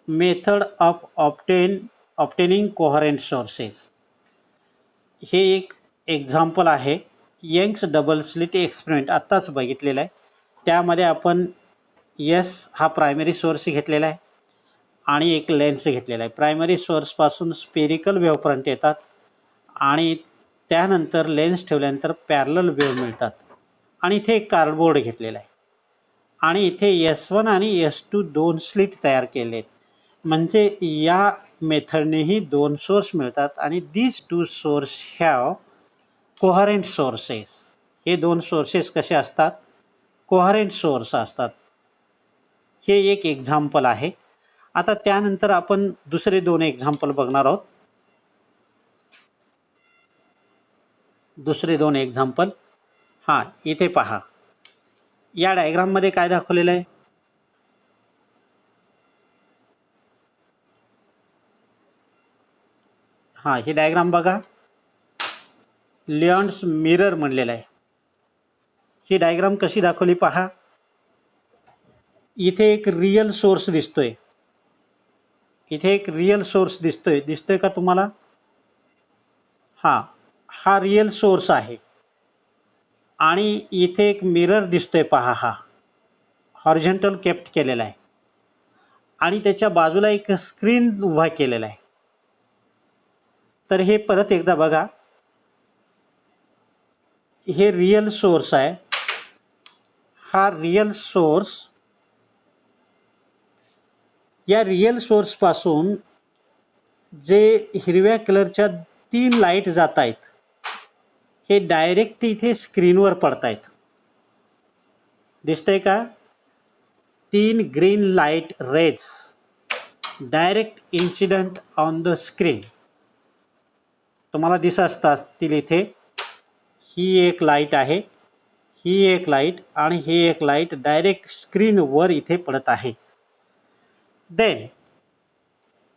Method of obtaining coherent sources. हे एक example आहे. यंग्स डबल स्लिट एक्सपेरिमेंट आत्ताच बघितलेला आहे. त्यामध्ये आपण एस हा प्रायमरी सोर्स घेतलेला आहे आणि एक लेन्स घेतलेला आहे. प्रायमरी सोर्सपासून स्पेरिकल वेव्ह फ्रंट येतात आणि त्यानंतर लेन्स ठेवल्यानंतर पॅरलल वेव्ह मिळतात आणि इथे एक कार्डबोर्ड घेतलेला आहे आणि इथे S1 आणि S2 दोन स्लिट तयार केले आहेत. म्हणजे या मेथडनेही दोन सोर्स मिळतात आणि these two source have coherent sources. हे दोन सोर्सेस कसे असतात? कोहरेंट सोर्स असतात. हे एक एक्झाम्पल आहे. आता त्यानंतर आपण दुसरे दोन एक्झाम्पल बघणार आहोत. दुसरे दोन एक्झाम्पल हां इथे पहा. या डायग्राममध्ये काय दाखवलेलं आहे? हां ही डायग्राम बघा. लिऑन्स मिरर म्हणलेलं आहे. ही डायग्राम कशी दाखवली पहा. इथे एक रियल सोर्स दिसतोय. इथे एक रियल सोर्स दिसतोय का तुम्हाला? हां हा रियल सोर्स आहे आणि इथे एक मिरर दिसतोय पहा. हा हॉरिझॉन्टल केप्ट केलेला आहे आणि त्याच्या बाजूला एक स्क्रीन उभा केलेला आहे. तर हे परत एकदा बघा. हे रियल सोर्स आहे. हा रियल सोर्स. या रियल सोर्सपासून जे हिरव्या कलरच्या 3 लाईट जात आहेत हे डायरेक्ट इथे स्क्रीनवर पडत आहेत. दिसतंय का? 3 green light rays direct incident on the screen. तुम्हाला दिसत असतील इथे. ही एक लाईट आहे, ही एक लाईट आणि ही एक लाईट डायरेक्ट स्क्रीनवर इथे पडत आहे. देन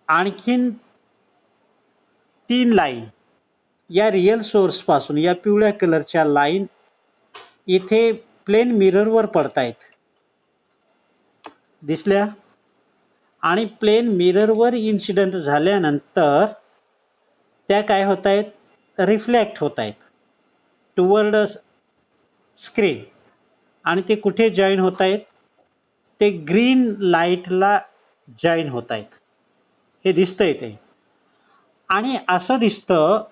आणखीन 3 लाईन या रियल सोर्सपासून या पिवळ्या कलरच्या लाईन इथे प्लेन मिररवर पडत आहेत. दिसल्या? आणि प्लेन मिररवर इन्सिडेंट झाल्यानंतर त्या काय होत आहेत? रिफ्लेक्ट होत आहेत टुवर्ड स्क्रीन. आणि ते कुठे जॉईन होत आहेत? ते ग्रीन लाईटला जॉईन होत आहेत. हे दिसतंय ते. आणि असं दिसतं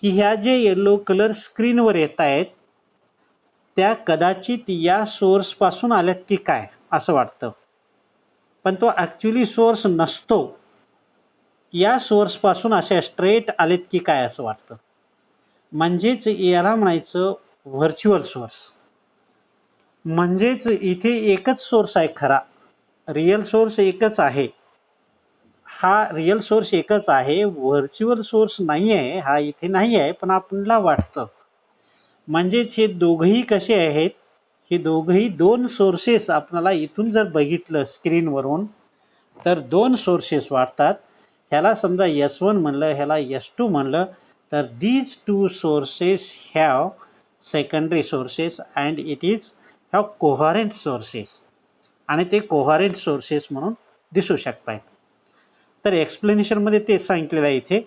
की ह्या जे येलो कलर स्क्रीनवर येत आहेत त्या कदाचित या सोर्सपासून आल्यात की काय असं वाटतं. पण तो ॲक्च्युली सोर्स नसतो. या सोर्सपासून अशा स्ट्रेट आलेत की काय असं वाटतं. म्हणजेच याला म्हणायचं व्हर्च्युअल सोर्स. म्हणजेच इथे एकच सोर्स आहे खरा. रियल सोर्स एकच आहे. हा रियल सोर्स एकच आहे. व्हर्च्युअल सोर्स नाही आहे. हा इथे नाही आहे पण आपल्याला वाटतं. म्हणजेच हे दोघंही कसे आहेत? हे दोघंही दोन सोर्सेस आपल्याला इथून जर बघितलं स्क्रीनवरून तर दोन सोर्सेस वाटतात. ह्याला समजा S1 म्हणलं, ह्याला S2 म्हणलं तर these two sources have secondary sources and it is have coherent sources. आणि ते कोहरेंट सोर्सेस म्हणून दिसू शकतात. तर एक्सप्लेनेशनमध्ये तेच सांगितलेलं आहे. इथे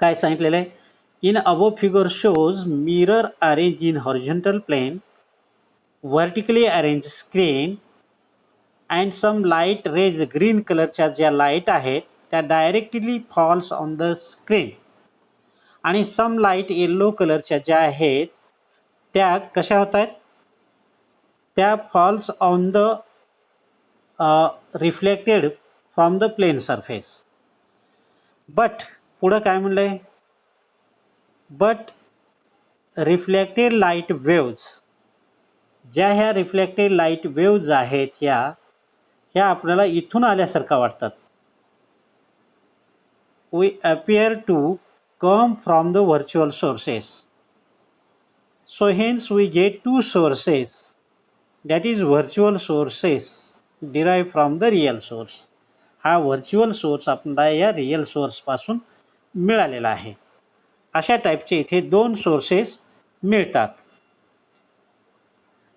काय सांगितलेलं आहे? In above figure shows mirror arranged in horizontal plane, vertically arranged screen and some light rays green कलरच्या ज्या लाईट आहेत त्या directly false on the screen आणि सम लाईट येलो कलरच्या ज्या आहेत त्या कशा होत आहेत? त्या falls on the reflected from the plane surface. But पुढं काय म्हणलं आहे? बट रिफ्लेक्टेड लाईट वेव्ज, ज्या ह्या रिफ्लेक्टेड लाईट वेव्ज आहेत ह्या आपल्याला इथून आल्यासारखं वाटतात. We appear to come from the virtual sources. So hence we get to sources that is virtual sources derive from the real source. हा व्हर्च्युअल सोर्स आपल्याला या रियल सोर्सपासून मिळालेला आहे. अशा टाईपचे इथे दोन सोर्सेस मिळतात.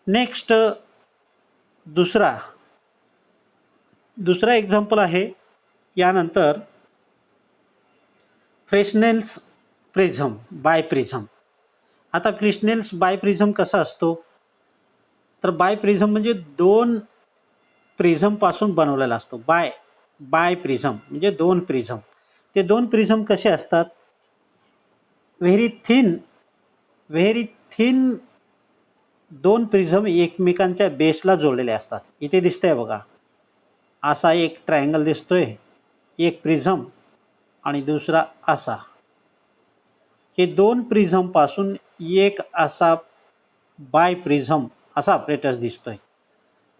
नेक्स्ट दुसरा दुसरा एक्झाम्पल आहे यानंतर फ्रेस्नेल्स प्रिझम बाय प्रिझम. आता फ्रेस्नेल्स बाय प्रिझम कसा असतो, तर बाय प्रिझम म्हणजे दोन प्रिझमपासून बनवलेला असतो. बाय प्रिझम म्हणजे दोन प्रिझम. ते दोन प्रिझम कसे असतात, व्हेरी थिन दोन प्रिझम एकमेकांच्या बेसला जोडलेले असतात. इथे दिसतंय बघा, असा एक ट्रायंगल दिसतोय, एक प्रिझम आणि दुसरा असा. हे दोन प्रिझमपासून एक असा बाय प्रिझम असा अपरेटस दिसतोय.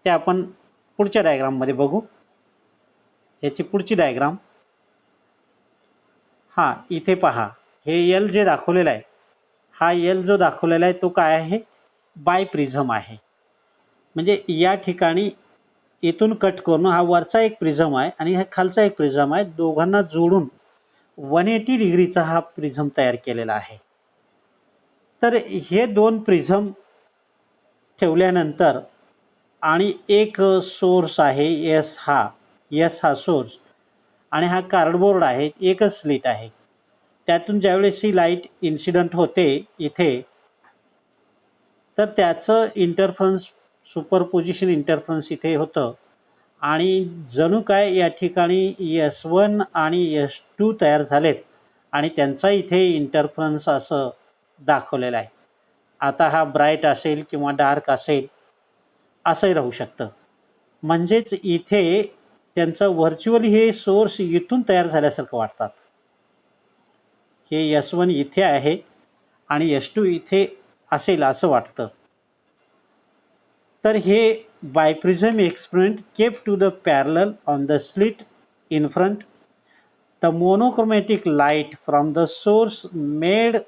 ते आपण पुढच्या डायग्राममध्ये बघू. ह्याची पुढची डायग्राम, हां इथे पहा, हे एल जे दाखवलेलं आहे, हा एल जो दाखवलेला आहे तो काय आहे, बाय प्रिझम आहे. म्हणजे या ठिकाणी इथून कट करून हा वरचा एक प्रिझम आहे आणि हा खालचा एक प्रिझम आहे, दोघांना जोडून 180 डिग्रीचा हा प्रिझम तयार केलेला आहे. तर हे दोन प्रिझम ठेवल्यानंतर आणि एक सोर्स आहे एस हा सोर्स आणि हा कार्डबोर्ड आहे, एकच स्लिट आहे. त्यातून ज्यावेळेस ही लाईट इन्सिडंट होते इथे, तर त्याचं इंटरफरन्स सुपरपोजिशन इंटरफरन्स इथे होतं आणि जणू काय या ठिकाणी S1 आणि S2 तयार झालेत आणि त्यांचा इथे इंटरफरन्स असं दाखवलेलं आहे. आता हा ब्राईट असेल किंवा डार्क असेल असंही राहू शकतं. म्हणजेच इथे त्यांचं व्हर्च्युअली हे सोर्स इथून तयार झाल्यासारखं वाटतात. हे S1 इथे आहे आणि S2 इथे असेल असं वाटतं. तर हे biprism experiment kept to the parallel on the slit in front. The monochromatic light from the source made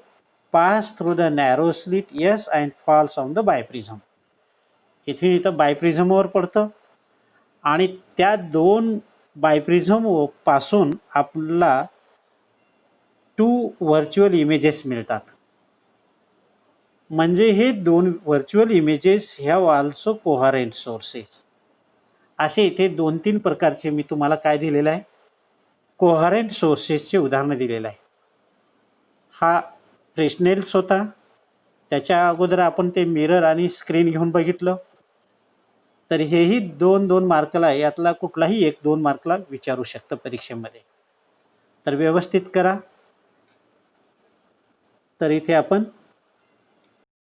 pass through the narrow slit yes and falls on the biprism. इथे इथं बायप्रिझमवर पडतं आणि त्या दोन बायप्रिझम पासून आपल्याला 2 व्हर्च्युअल इमेजेस मिळतात. म्हणजे हे दोन व्हर्च्युअल इमेजेस ह्या ऑल्सो कोहरेंट सोर्सेस. असे इथे 2-3 प्रकारचे मी तुम्हाला काय दिलेलं आहे, कोहरेंट सोर्सेसचे उदाहरणं दिलेलं आहे. हा फ्रेस्नेल्स होता, त्याच्या अगोदर आपण ते मिरर आणि स्क्रीन घेऊन बघितलं. तर हेही 2-2 मार्कला आहे, यातला कुठलाही 1-2 मार्कला विचारू शकतं परीक्षेमध्ये. तर व्यवस्थित करा. तर इथे आपण